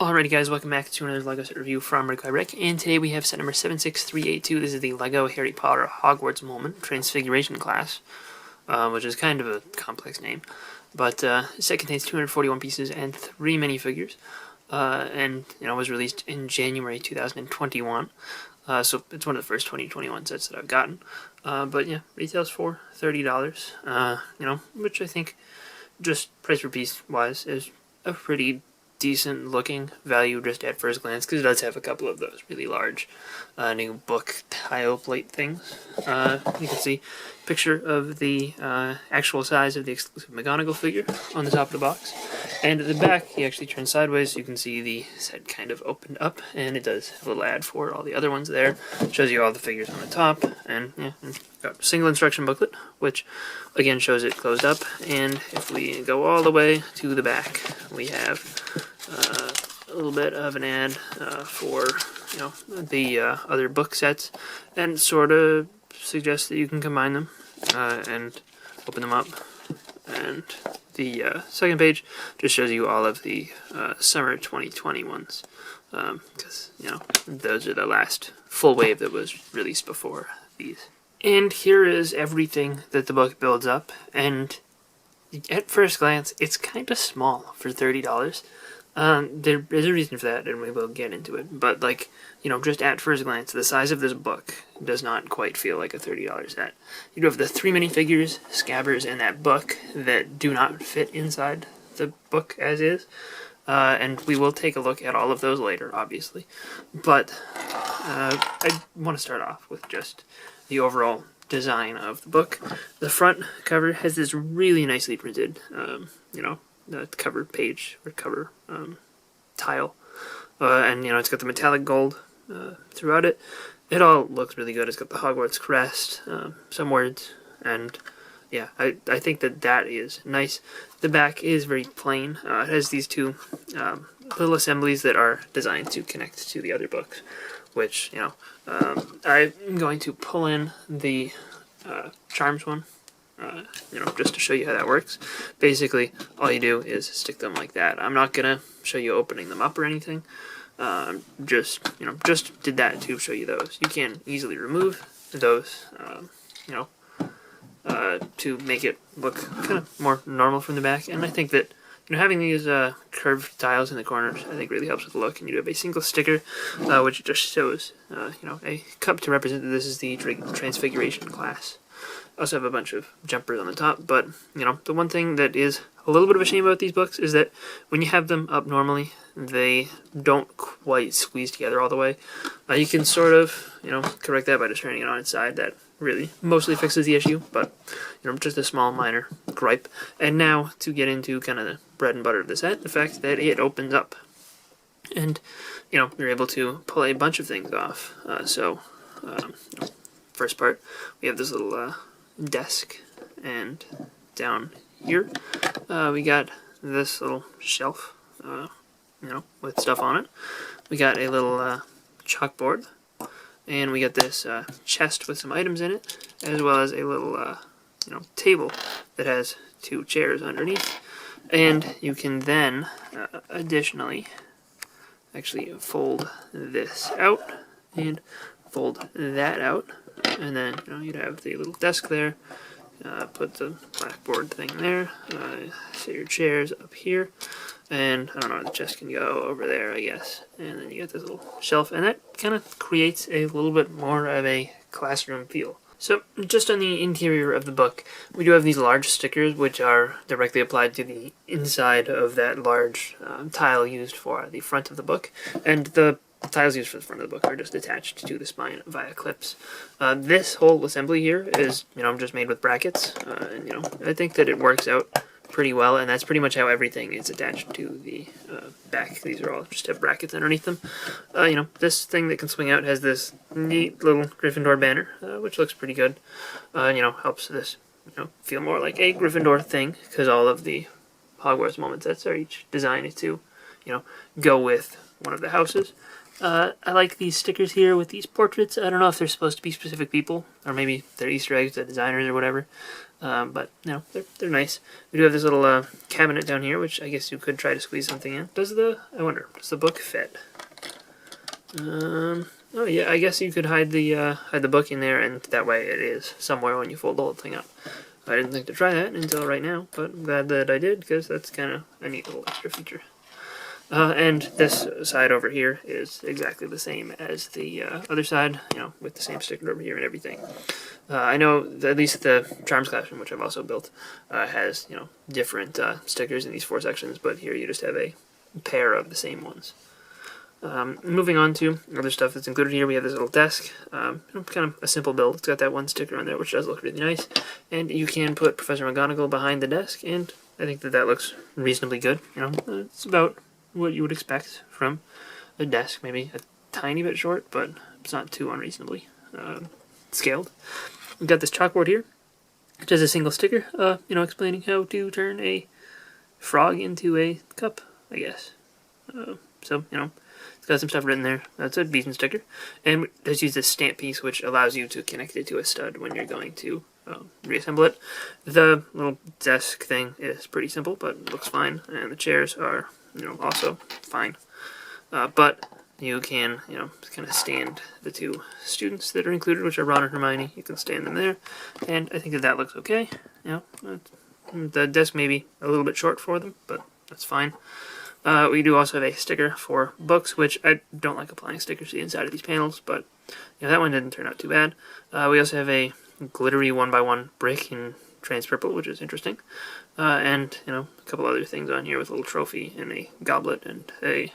Alrighty guys, welcome back to another LEGO set review from BrickByBrick, and today we have set number 76382. This is the LEGO Harry Potter Hogwarts Moment Transfiguration class, which is kind of a complex name. But the set contains 241 pieces and 3 minifigures, and was released in January 2021. So it's one of the first 2021 sets that I've gotten. But yeah, retails for $30, which I think, just price per piece wise, is a pretty decent looking value just at first glance, because it does have a couple of those really large new book tile plate things. You can see a picture of the actual size of the exclusive McGonagall figure on the top of the box, and at the back he actually turns sideways so you can see the set kind of opened up, and it does have a little ad for all the other ones there. It shows you all the figures on the top, and yeah, got a single instruction booklet which again shows it closed up. And if we go all the way to the back, we have a little bit of an ad for the other book sets, and sort of suggests that you can combine them and open them up. And the second page just shows you all of the summer 2020 ones, because those are the last full wave that was released before these. And here is everything that the book builds up, and at first glance it's kind of small for $30. There is a reason for that, and we will get into it, but just at first glance, the size of this book does not quite feel like a $30 set. You do have the 3 minifigures, Scabbers, and that book that do not fit inside the book as is, and we will take a look at all of those later, obviously. But I want to start off with just the overall design of the book. The front cover has this really nicely printed, the cover page or cover tile, and it's got the metallic gold throughout it. It all looks really good. It's got the Hogwarts crest, some words, and yeah, I think that is nice. The back is very plain. It has these two little assemblies that are designed to connect to the other books, which I'm going to pull in the charms one, just to show you how that works. Basically, all you do is stick them like that. I'm not gonna show you opening them up or anything. Just did that to show you those. You can easily remove those, to make it look kind of more normal from the back. And I think that having these curved tiles in the corners, I think, really helps with the look. And you do have a single sticker, which just shows, a cup to represent that this is the Transfiguration class. Also have a bunch of jumpers on the top, but the one thing that is a little bit of a shame about these books is that when you have them up normally, they don't quite squeeze together all the way. You can sort of correct that by just turning it on its side. That really mostly fixes the issue, but just a small minor gripe. And now to get into kind of the bread and butter of the set, the fact that it opens up, and you're able to pull a bunch of things off. First part, we have this little desk, and down here we got this little shelf, with stuff on it. We got a little chalkboard, and we got this chest with some items in it, as well as a little table that has 2 chairs underneath. And you can then additionally actually fold this out and fold that out, and then you'd have the little desk there. Put the blackboard thing there. Set your chairs up here, and I don't know, the chest can go over there, I guess. And then you get this little shelf, and that kind of creates a little bit more of a classroom feel. So, just on the interior of the book, we do have these large stickers, which are directly applied to the inside of that large tile used for the front of the book, and the tiles used for the front of the book are just attached to the spine via clips. This whole assembly here is, just made with brackets, and I think that it works out pretty well, and that's pretty much how everything is attached to the back. These are all just have brackets underneath them. This thing that can swing out has this neat little Gryffindor banner, which looks pretty good. Helps this, feel more like a Gryffindor thing, because all of the Hogwarts moment sets are each designed to, go with one of the houses. I like these stickers here with these portraits. I don't know if they're supposed to be specific people, or maybe they're Easter eggs to designers or whatever. But no, they're nice. We do have this little cabinet down here, which I guess you could try to squeeze something in. Does the book fit? Oh yeah, I guess you could hide the book in there, and that way it is somewhere when you fold the whole thing up. I didn't think to try that until right now, but I'm glad that I did, because that's kind of a neat little extra feature. And this side over here is exactly the same as the other side, with the same sticker over here and everything. I know that at least the Charms Classroom, which I've also built, has, different stickers in these 4 sections, but here you just have a pair of the same ones. Moving on to other stuff that's included here, we have this little desk, kind of a simple build. It's got that one sticker on there, which does look really nice, and you can put Professor McGonagall behind the desk, and I think that looks reasonably good. It's about what you would expect from a desk, maybe a tiny bit short, but it's not too unreasonably scaled. We've got this chalkboard here, which has a single sticker, explaining how to turn a frog into a cup, I guess. So, it's got some stuff written there. That's a decent sticker. And just use this stamp piece, which allows you to connect it to a stud when you're going to reassemble it. The little desk thing is pretty simple, but it looks fine. And the chairs are, also fine. But you can, kind of stand the 2 students that are included, which are Ron and Hermione. You can stand them there. And I think that looks okay. The desk may be a little bit short for them, but that's fine. We do also have a sticker for books, which I don't like applying stickers to the inside of these panels, but that one didn't turn out too bad. We also have a glittery 1x1 brick in trans purple, which is interesting, and a couple other things on here with a little trophy and a goblet and a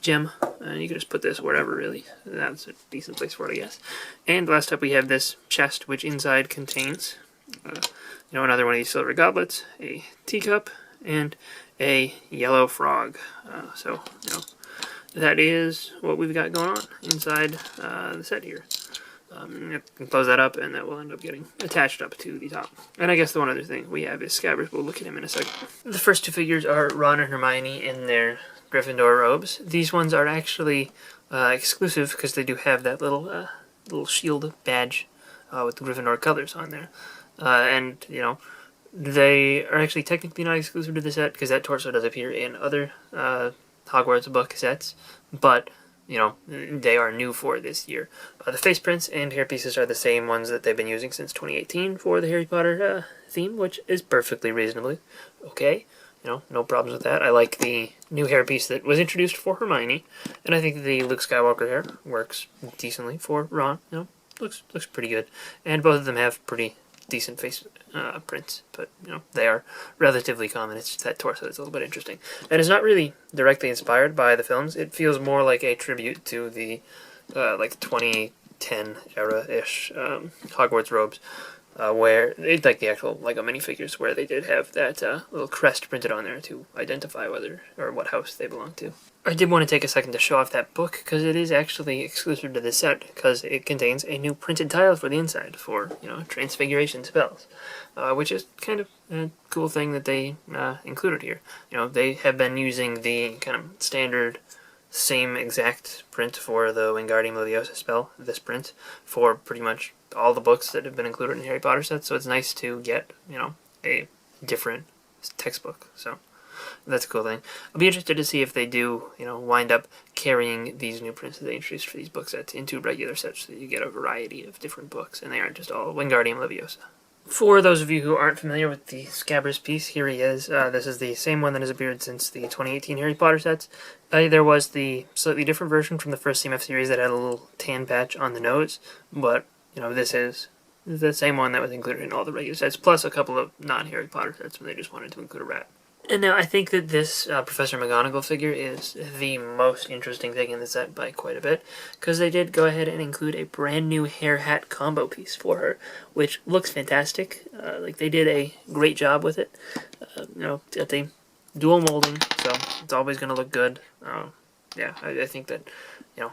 gem. And you can just put this wherever, really. That's a decent place for it, I guess. And last up, we have this chest, which inside contains another one of these silver goblets, a teacup, and a yellow frog. So that is what we've got going on inside the set here. You can close that up, and that will end up getting attached up to the top. And I guess the one other thing we have is Scabbers. We'll look at him in a second. The first 2 figures are Ron and Hermione in their Gryffindor robes. These ones are actually exclusive because they do have that little shield badge with the Gryffindor colors on there. And, they are actually technically not exclusive to the set because that torso does appear in other Hogwarts book sets, but they are new for this year. The face prints and hairpieces are the same ones that they've been using since 2018 for the Harry Potter theme, which is perfectly reasonably okay. No problems with that. I like the new hairpiece that was introduced for Hermione, and I think the Luke Skywalker hair works decently for Ron. Looks pretty good, and both of them have pretty decent face prints, but they are relatively common. It's just that torso that's a little bit interesting, and it's not really directly inspired by the films. It feels more like a tribute to the 2010 era-ish Hogwarts robes, where it's like the actual Lego minifigures, where they did have that little crest printed on there to identify whether or what house they belong to. I did want to take a second to show off that book, because it is actually exclusive to this set, because it contains a new printed tile for the inside for, Transfiguration spells, which is kind of a cool thing that they included here. They have been using the kind of standard same exact print for the Wingardium Leviosa spell, this print, for pretty much all the books that have been included in Harry Potter sets, so it's nice to get, a different textbook, so that's a cool thing. I'll be interested to see if they do, wind up carrying these new prints that they introduced for these book sets into regular sets so that you get a variety of different books, and they aren't just all Wingardium Leviosa. For those of you who aren't familiar with the Scabbers piece, here he is. This is the same one that has appeared since the 2018 Harry Potter sets. There was the slightly different version from the first CMF series that had a little tan patch on the nose, but, this is the same one that was included in all the regular sets, plus a couple of non-Harry Potter sets when they just wanted to include a rat. And now I think that this Professor McGonagall figure is the most interesting thing in the set by quite a bit, because they did go ahead and include a brand new hair hat combo piece for her, which looks fantastic. They did a great job with it. Got the dual molding, so it's always going to look good. Yeah, I think that,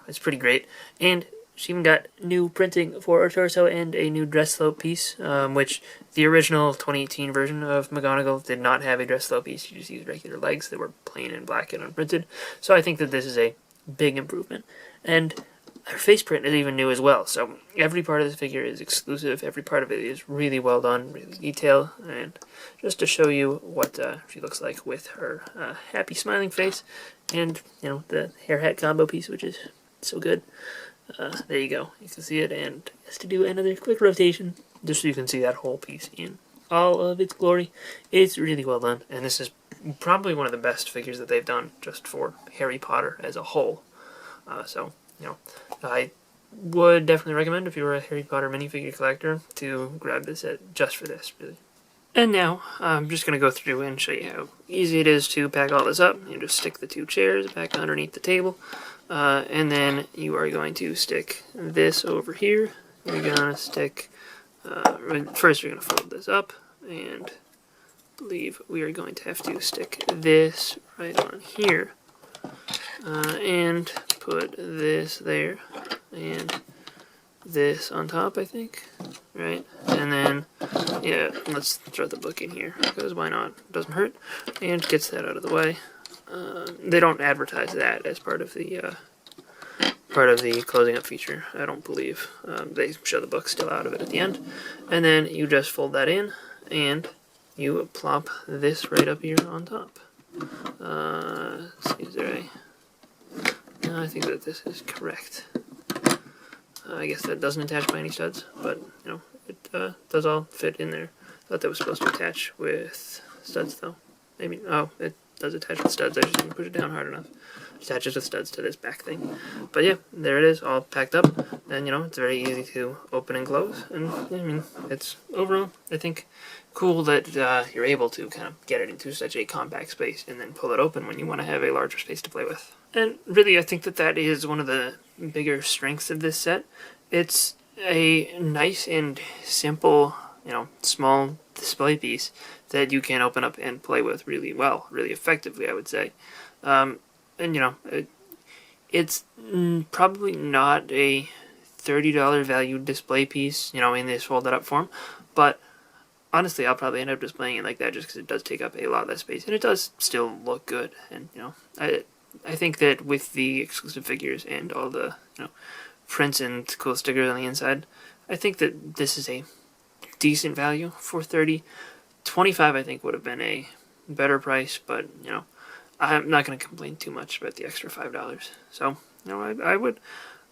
it's pretty great. And she even got new printing for her torso and a new dress slope piece, which the original 2018 version of McGonagall did not have a dress slope piece. She just used regular legs that were plain and black and unprinted. So I think that this is a big improvement. And her face print is even new as well, so every part of this figure is exclusive, every part of it is really well done, really detailed, and just to show you what she looks like with her happy smiling face, and, you know, the hair hat combo piece, which is so good. There you go, you can see it, and just to do another quick rotation, just so you can see that whole piece in all of its glory. It's really well done, and this is probably one of the best figures that they've done just for Harry Potter as a whole. So, you know, I would definitely recommend, if you were a Harry Potter minifigure collector, to grab this set just for this, really. And now, I'm just going to go through and show you how easy it is to pack all this up. You just stick the 2 chairs back underneath the table, and then you are going to stick this over here. You're going to stick, first you're going to fold this up, and I believe we are going to have to stick this right on here, and put this there, and this on top, I think, right? And then, yeah, let's throw the book in here, because why not? It doesn't hurt, and gets that out of the way. They don't advertise that as part of the closing up feature, I don't believe. They show the book still out of it at the end. And then you just fold that in, and you plop this right up here on top. Let's see, is there a... No, I think that this is correct. I guess that doesn't attach by any studs, but, you know, it does all fit in there. I thought that was supposed to attach with studs, though. Maybe, oh, it does attach with studs. I just didn't push it down hard enough. It attaches with studs to this back thing. But yeah, there it is, all packed up. And, you know, it's very easy to open and close. And, I mean, it's overall, I think, cool that you're able to kind of get it into such a compact space and then pull it open when you want to have a larger space to play with. And really, I think that that is one of the bigger strengths of this set. It's a nice and simple, you know, small display piece that you can open up and play with really well, really effectively, I would say. And, you know, it's probably not a $30 value display piece, you know, in this folded up form, but honestly, I'll probably end up displaying it like that just because it does take up a lot less space, and it does still look good. And, you know, I think that with the exclusive figures and all the, you know, prints and cool stickers on the inside, I think that this is a decent value for $30. $25 I think would have been a better price, but, you know, I'm not going to complain too much about the extra $5. So, you know, I would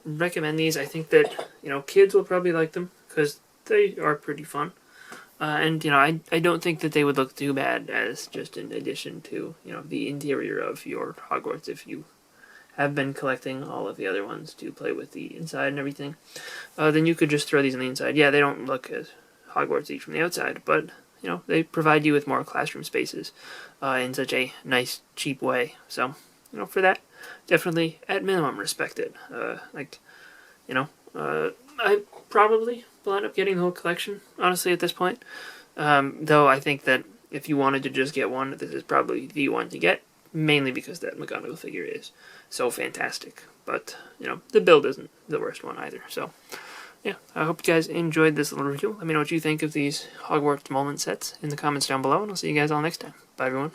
recommend these. I think that, you know, kids will probably like them because they are pretty fun. And, you know, I don't think that they would look too bad as just an addition to, you know, the interior of your Hogwarts if you have been collecting all of the other ones to play with the inside and everything. Then you could just throw these on the inside. Yeah, they don't look as Hogwarts-y from the outside, but, you know, they provide you with more classroom spaces in such a nice, cheap way. So, you know, for that, definitely, at minimum, respect it. Like, you know, I probably will end up getting the whole collection, honestly, at this point. Though I think that if you wanted to just get one, this is probably the one to get, mainly because that McGonagall figure is so fantastic. But, you know, the build isn't the worst one either. So, yeah, I hope you guys enjoyed this little review. Let me know what you think of these Hogwarts Moment sets in the comments down below, and I'll see you guys all next time. Bye, everyone.